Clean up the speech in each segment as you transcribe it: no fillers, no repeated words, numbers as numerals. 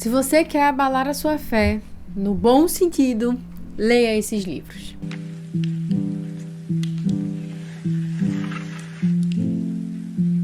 Se você quer abalar a sua fé, no bom sentido, leia esses livros.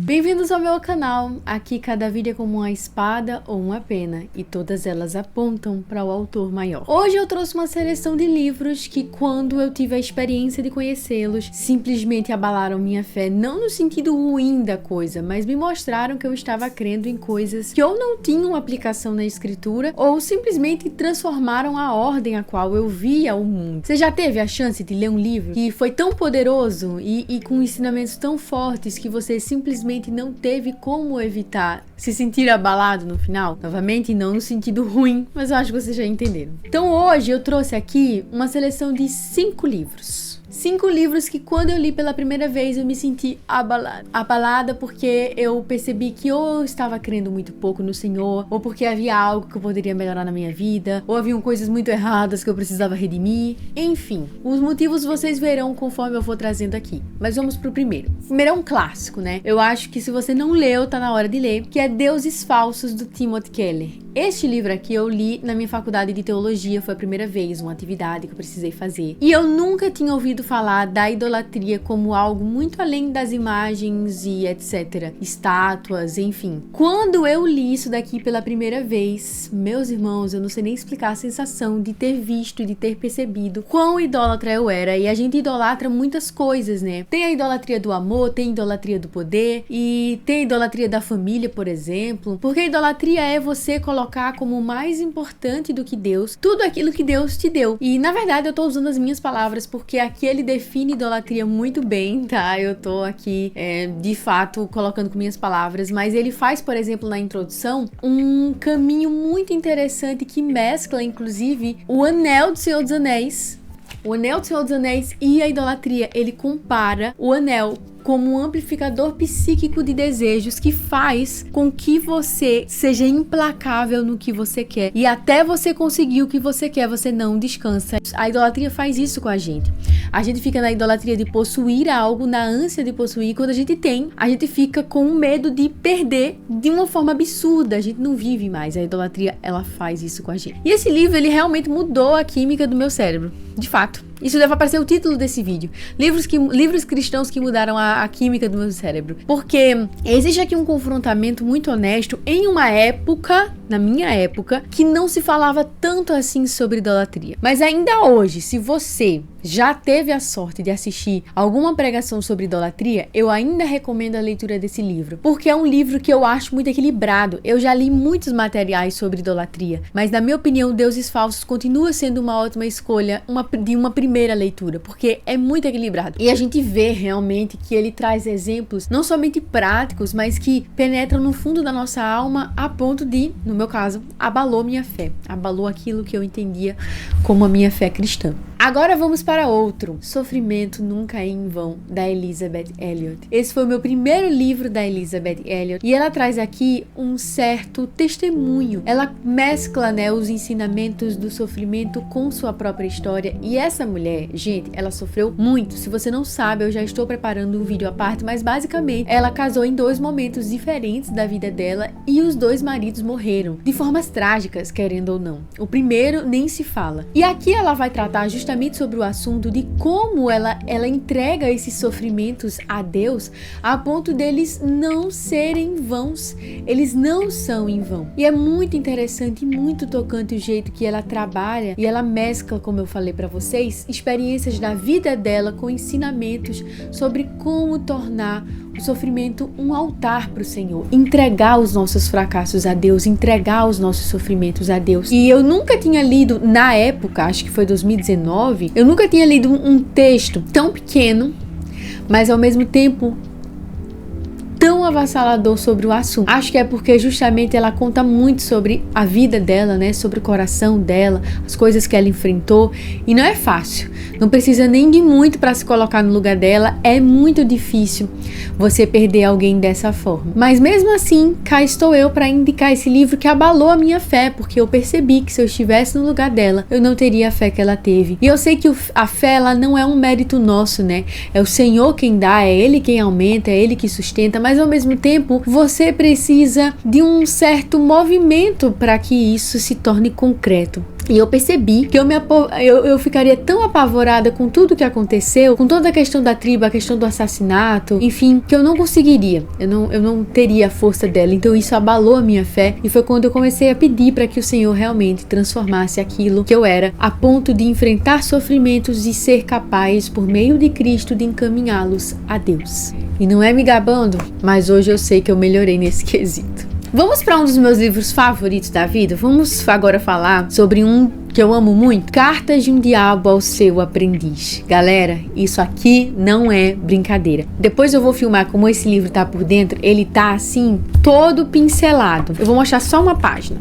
Bem-vindos ao meu canal. Aqui cada vídeo é como uma espada ou uma pena e todas elas apontam para o autor maior. Hoje eu trouxe uma seleção de livros que, quando eu tive a experiência de conhecê-los, simplesmente abalaram minha fé, não no sentido ruim da coisa, mas me mostraram que eu estava crendo em coisas que ou não tinham aplicação na escritura ou simplesmente transformaram a ordem a qual eu via o mundo. Você já teve a chance de ler um livro que foi tão poderoso e com ensinamentos tão fortes que você simplesmente não teve como evitar se sentir abalado no final? Novamente, não no sentido ruim, mas eu acho que vocês já entenderam. Então hoje eu trouxe aqui uma seleção de 5 livros. 5 livros que, quando eu li pela primeira vez, eu me senti abalada. Abalada porque eu percebi que ou eu estava crendo muito pouco no Senhor, ou porque havia algo que eu poderia melhorar na minha vida, ou haviam coisas muito erradas que eu precisava redimir. Enfim, os motivos vocês verão conforme eu for trazendo aqui. Mas vamos pro primeiro. O primeiro é um clássico, né? Eu acho que se você não leu, tá na hora de ler, que é Deuses Falsos, do Timothy Keller. Este livro aqui eu li na minha faculdade de teologia, foi a primeira vez, uma atividade que eu precisei fazer. E eu nunca tinha ouvido falar da idolatria como algo muito além das imagens e etc. Estátuas, enfim. Quando eu li isso daqui pela primeira vez, meus irmãos, eu não sei nem explicar a sensação de ter visto, de ter percebido quão idólatra eu era. E a gente idolatra muitas coisas, né? Tem a idolatria do amor, tem a idolatria do poder e tem a idolatria da família, por exemplo. Porque a idolatria é você colocar como mais importante do que Deus tudo aquilo que Deus te deu. E na verdade eu tô usando as minhas palavras porque aqui ele define idolatria muito bem, tá? Eu tô aqui de fato colocando com minhas palavras, mas ele faz, por exemplo, na introdução, um caminho muito interessante que mescla inclusive o Anel do Senhor dos Anéis. O Anel do Senhor dos Anéis e a idolatria. Ele compara o anel como um amplificador psíquico de desejos que faz com que você seja implacável no que você quer. E até você conseguir o que você quer, você não descansa. A idolatria faz isso com a gente. A gente fica na idolatria de possuir algo, na ânsia de possuir. Quando a gente tem, a gente fica com medo de perder de uma forma absurda. A gente não vive mais. A idolatria, ela faz isso com a gente. E esse livro, ele realmente mudou a química do meu cérebro. De fato. Isso deve aparecer o título desse vídeo. Livros cristãos que mudaram a química do meu cérebro. Porque existe aqui um confrontamento muito honesto em uma época, na minha época, que não se falava tanto assim sobre idolatria. Mas ainda hoje, se você já teve a sorte de assistir alguma pregação sobre idolatria, eu ainda recomendo a leitura desse livro. Porque é um livro que eu acho muito equilibrado. Eu já li muitos materiais sobre idolatria. Mas na minha opinião, Deuses Falsos continua sendo uma ótima escolha de uma primeira leitura, porque é muito equilibrado. E a gente vê realmente que ele traz exemplos não somente práticos, mas que penetram no fundo da nossa alma a ponto de, no meu caso, abalou minha fé. Abalou aquilo que eu entendia como a minha fé cristã. Agora vamos para outro. Sofrimento Nunca é em Vão, da Elisabeth Elliot. Esse foi o meu primeiro livro da Elisabeth Elliot e ela traz aqui um certo testemunho. Ela mescla, né, os ensinamentos do sofrimento com sua própria história. E essa mulher, gente, ela sofreu muito. Se você não sabe, eu já estou preparando um vídeo à parte, mas basicamente ela casou em 2 momentos diferentes da vida dela e os 2 maridos morreram de formas trágicas, querendo ou não. O primeiro nem se fala. E aqui ela vai tratar justamente sobre o assunto de como ela entrega esses sofrimentos a Deus a ponto deles não serem vãos. Eles não são em vão. E é muito interessante e muito tocante o jeito que ela trabalha e ela mescla, como eu falei pra vocês, experiências da vida dela com ensinamentos sobre como tornar o sofrimento um altar para o Senhor, entregar os nossos fracassos a Deus, entregar os nossos sofrimentos a Deus. E eu nunca tinha lido, na época, acho que foi 2019, eu nunca tinha lido um texto tão pequeno, mas ao mesmo tempo tão avassalador sobre o assunto. Acho que é porque justamente ela conta muito sobre a vida dela, né? Sobre o coração dela, as coisas que ela enfrentou. E não é fácil. Não precisa nem de muito para se colocar no lugar dela. É muito difícil você perder alguém dessa forma. Mas mesmo assim, cá estou eu para indicar esse livro que abalou a minha fé, porque eu percebi que se eu estivesse no lugar dela, eu não teria a fé que ela teve. E eu sei que a fé, ela não é um mérito nosso, né? É o Senhor quem dá, é Ele quem aumenta, é Ele que sustenta, mas ao mesmo mesmo tempo você precisa de um certo movimento para que isso se torne concreto. E eu percebi que eu ficaria tão apavorada com tudo que aconteceu, com toda a questão da tribo, a questão do assassinato, enfim, que eu não conseguiria, eu não teria a força dela. Então isso abalou a minha fé, e foi quando eu comecei a pedir para que o Senhor realmente transformasse aquilo que eu era, a ponto de enfrentar sofrimentos e ser capaz, por meio de Cristo, de encaminhá-los a Deus. E não é me gabando, mas hoje eu sei que eu melhorei nesse quesito. Vamos para um dos meus livros favoritos da vida? Vamos agora falar sobre um que eu amo muito. Cartas de um Diabo ao Seu Aprendiz. Galera, isso aqui não é brincadeira. Depois eu vou filmar como esse livro tá por dentro. Ele tá assim, todo pincelado. Eu vou mostrar só uma página.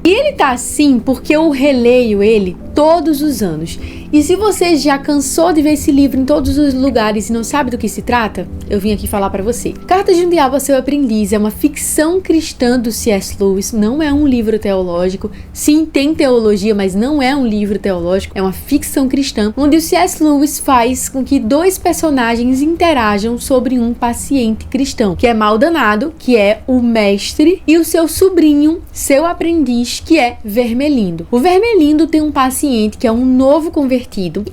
E ele tá assim porque eu releio ele todos os anos. E se você já cansou de ver esse livro em todos os lugares e não sabe do que se trata, eu vim aqui falar pra você. Cartas de um Diabo ao Seu Aprendiz é uma ficção cristã do C.S. Lewis, não é um livro teológico. Sim, tem teologia, mas não é um livro teológico, é uma ficção cristã, onde o C.S. Lewis faz com que dois personagens interajam sobre um paciente cristão, que é Maldanado, que é o mestre, e o seu sobrinho, seu aprendiz, que é Vermelindo. O Vermelindo tem um paciente que é um novo convertido,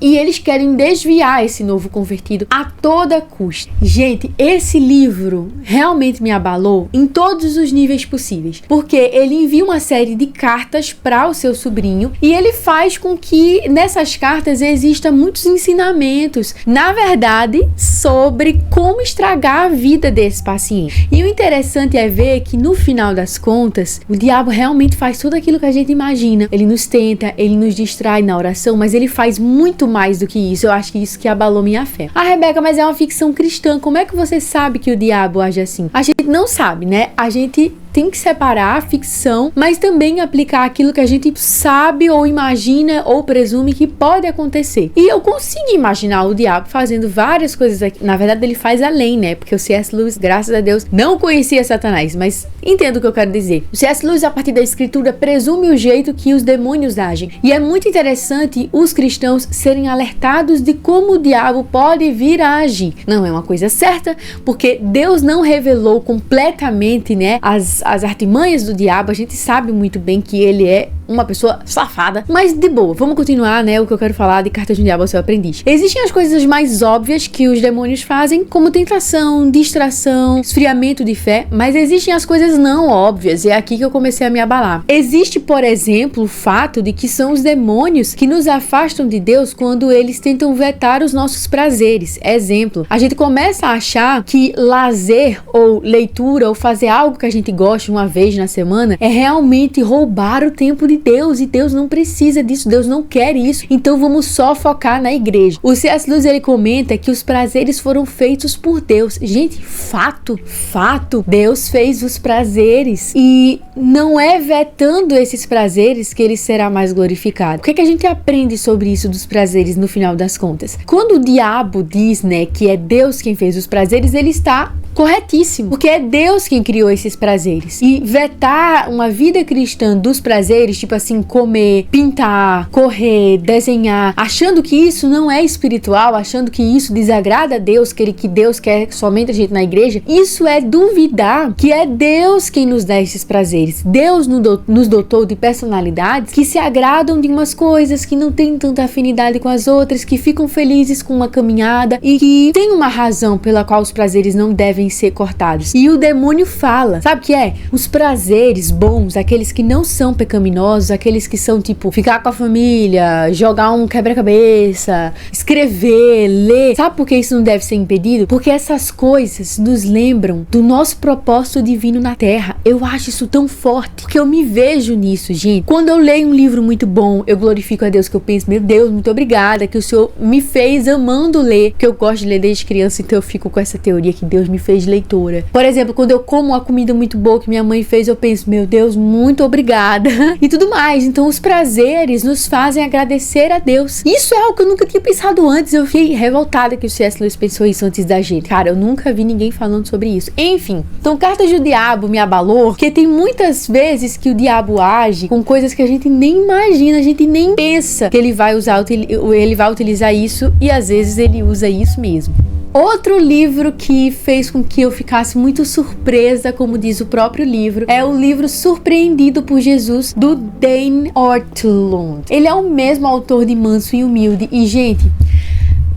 e eles querem desviar esse novo convertido a toda custa. Gente, esse livro realmente me abalou em todos os níveis possíveis, porque ele envia uma série de cartas para o seu sobrinho, e ele faz com que nessas cartas exista muitos ensinamentos, na verdade, sobre como estragar a vida desse paciente. E o interessante é ver que no final das contas, o diabo realmente faz tudo aquilo que a gente imagina. Ele nos tenta, ele nos distrai na oração, mas ele faz muito mais do que isso. Eu acho que isso que abalou minha fé. Ah, Rebeca, mas é uma ficção cristã. Como é que você sabe que o diabo age assim? A gente não sabe, né? A gente tem que separar a ficção, mas também aplicar aquilo que a gente sabe ou imagina ou presume que pode acontecer. E eu consigo imaginar o diabo fazendo várias coisas aqui. Na verdade, ele faz além, né? Porque o C.S. Lewis, graças a Deus, não conhecia Satanás, mas entendo o que eu quero dizer. O C.S. Lewis, a partir da escritura, presume o jeito que os demônios agem. E é muito interessante os cristãos serem alertados de como o diabo pode vir a agir. Não é uma coisa certa, porque Deus não revelou completamente, né, as artimanhas do diabo. A gente sabe muito bem que ele é uma pessoa safada, mas de boa, vamos continuar, né, o que eu quero falar de Cartas de um Diabo ao Seu Aprendiz. Existem as coisas mais óbvias que os demônios fazem, como tentação, distração, esfriamento de fé, mas existem as coisas não óbvias, e é aqui que eu comecei a me abalar. Existe, por exemplo, o fato de que são os demônios que nos afastam de Deus quando eles tentam vetar os nossos prazeres. Exemplo, a gente começa a achar que lazer ou leitura ou fazer algo que a gente gosta uma vez na semana é realmente roubar o tempo de Deus, e Deus não precisa disso, Deus não quer isso, então vamos só focar na igreja. O C.S. Lewis, ele comenta que os prazeres foram feitos por Deus. Gente, fato, Deus fez os prazeres, e não é vetando esses prazeres que ele será mais glorificado. O que é que a gente aprende sobre isso dos prazeres no final das contas? Quando o diabo diz, né, que é Deus quem fez os prazeres, ele está corretíssimo, porque é Deus quem criou esses prazeres. E vetar uma vida cristã dos prazeres, tipo assim, comer, pintar, correr, desenhar, achando que isso não é espiritual, achando que isso desagrada a Deus, que Deus quer somente a gente na igreja, isso é duvidar que é Deus quem nos dá esses prazeres. Deus nos dotou de personalidades que se agradam de umas coisas, que não têm tanta afinidade com as outras, que ficam felizes com uma caminhada e que tem uma razão pela qual os prazeres não devem ser cortados. E o demônio fala, sabe o que é? Os prazeres bons, aqueles que não são pecaminosos, aqueles que são tipo ficar com a família, jogar um quebra-cabeça, escrever, ler. Sabe por que isso não deve ser impedido? Porque essas coisas nos lembram do nosso propósito divino na Terra. Eu acho isso tão forte, porque eu me vejo nisso, gente. Quando eu leio um livro muito bom, eu glorifico a Deus, que eu penso, meu Deus, muito obrigada, que o Senhor me fez amando ler, que eu gosto de ler desde criança, então eu fico com essa teoria que Deus me fez leitora. Por exemplo, quando eu como uma comida muito boa que minha mãe fez, eu penso, meu Deus, muito obrigada, e tudo mais. Então os prazeres nos fazem agradecer a Deus. Isso é algo que eu nunca tinha pensado antes. Eu fiquei revoltada que o C.S. Lewis pensou isso antes da gente. Cara, eu nunca vi ninguém falando sobre isso. Enfim, então Cartas do Diabo me abalou, porque tem muitas vezes que o diabo age com coisas que a gente nem imagina, a gente nem pensa que ele vai utilizar isso, e às vezes ele usa isso mesmo. Outro livro que fez com que eu ficasse muito surpresa, como diz o próprio livro, é o livro Surpreendido por Jesus, do Dane Ortlund. Ele é o mesmo autor de Manso e Humilde. E, gente,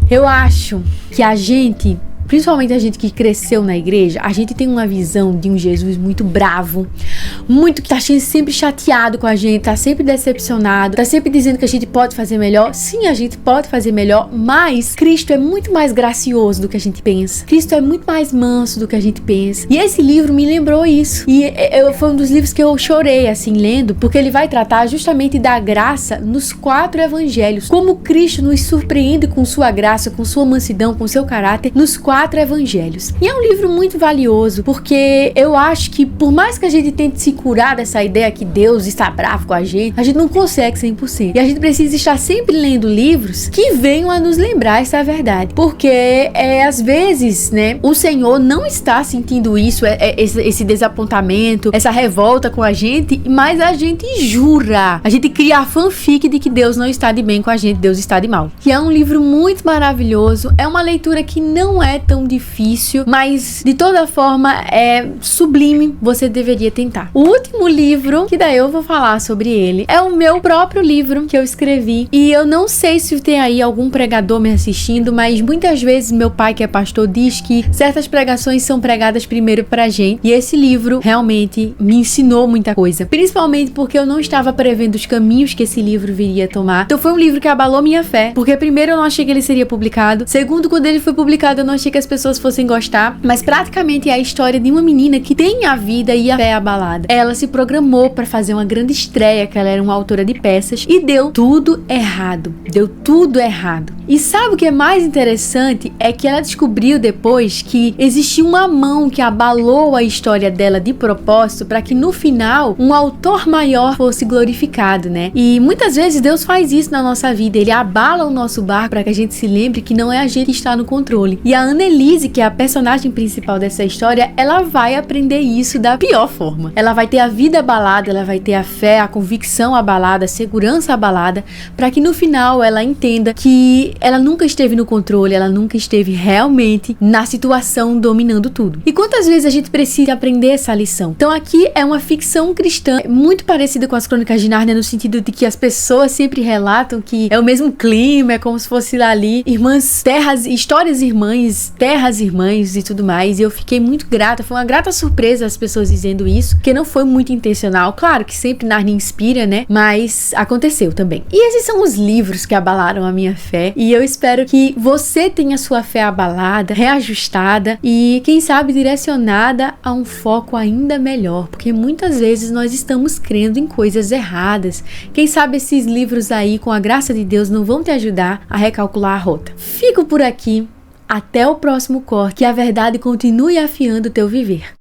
eu acho que a gente, principalmente a gente que cresceu na igreja, a gente tem uma visão de um Jesus muito bravo, muito que tá sempre chateado com a gente, tá sempre decepcionado, tá sempre dizendo que a gente pode fazer melhor. Sim, a gente pode fazer melhor, mas Cristo é muito mais gracioso do que a gente pensa. Cristo é muito mais manso do que a gente pensa. E esse livro me lembrou isso. E foi um dos livros que eu chorei, assim, lendo, porque ele vai tratar justamente da graça nos 4 evangelhos. Como Cristo nos surpreende com sua graça, com sua mansidão, com seu caráter, nos 4 evangelhos. E é um livro muito valioso, porque eu acho que por mais que a gente tente se curar dessa ideia que Deus está bravo com a gente não consegue 100%. E a gente precisa estar sempre lendo livros que venham a nos lembrar essa verdade. Porque às vezes, né, o Senhor não está sentindo isso, esse desapontamento, essa revolta com a gente, mas a gente jura. A gente cria a fanfic de que Deus não está de bem com a gente, Deus está de mal. E é um livro muito maravilhoso, é uma leitura que não é tão difícil, mas de toda forma é sublime, você deveria tentar. O último livro, que daí eu vou falar sobre ele, é o meu próprio livro que eu escrevi, e eu não sei se tem aí algum pregador me assistindo, mas muitas vezes meu pai, que é pastor, diz que certas pregações são pregadas primeiro pra gente, e esse livro realmente me ensinou muita coisa, principalmente porque eu não estava prevendo os caminhos que esse livro viria tomar. Então foi um livro que abalou minha fé, porque primeiro eu não achei que ele seria publicado, segundo, quando ele foi publicado eu não achei que as pessoas fossem gostar, mas praticamente é a história de uma menina que tem a vida e a fé abalada. Ela se programou para fazer uma grande estreia, que ela era uma autora de peças, e deu tudo errado. Deu tudo errado. E sabe o que é mais interessante? É que ela descobriu depois que existia uma mão que abalou a história dela de propósito para que no final um autor maior fosse glorificado, né? E muitas vezes Deus faz isso na nossa vida. Ele abala o nosso barco para que a gente se lembre que não é a gente que está no controle. E a Annelise, que é a personagem principal dessa história, ela vai aprender isso da pior forma. Ela vai ter a vida abalada, ela vai ter a fé, a convicção abalada, a segurança abalada, para que no final ela entenda que ela nunca esteve no controle, ela nunca esteve realmente na situação dominando tudo. E quantas vezes a gente precisa aprender essa lição? Então aqui é uma ficção cristã muito parecida com as Crônicas de Nárnia, no sentido de que as pessoas sempre relatam que é o mesmo clima, é como se fosse lá ali irmãs, terras, histórias irmãs, terras irmãs e tudo mais. E eu fiquei muito grata, foi uma grata surpresa as pessoas dizendo isso, porque não foi muito intencional. Claro que sempre Nárnia inspira, né? Mas aconteceu também. E esses são os livros que abalaram a minha fé, e eu espero que você tenha sua fé abalada, reajustada e, quem sabe, direcionada a um foco ainda melhor, porque muitas vezes nós estamos crendo em coisas erradas. Quem sabe esses livros aí, com a graça de Deus, não vão te ajudar a recalcular a rota. Fico por aqui. Até o próximo corte, que a verdade continue afiando o teu viver.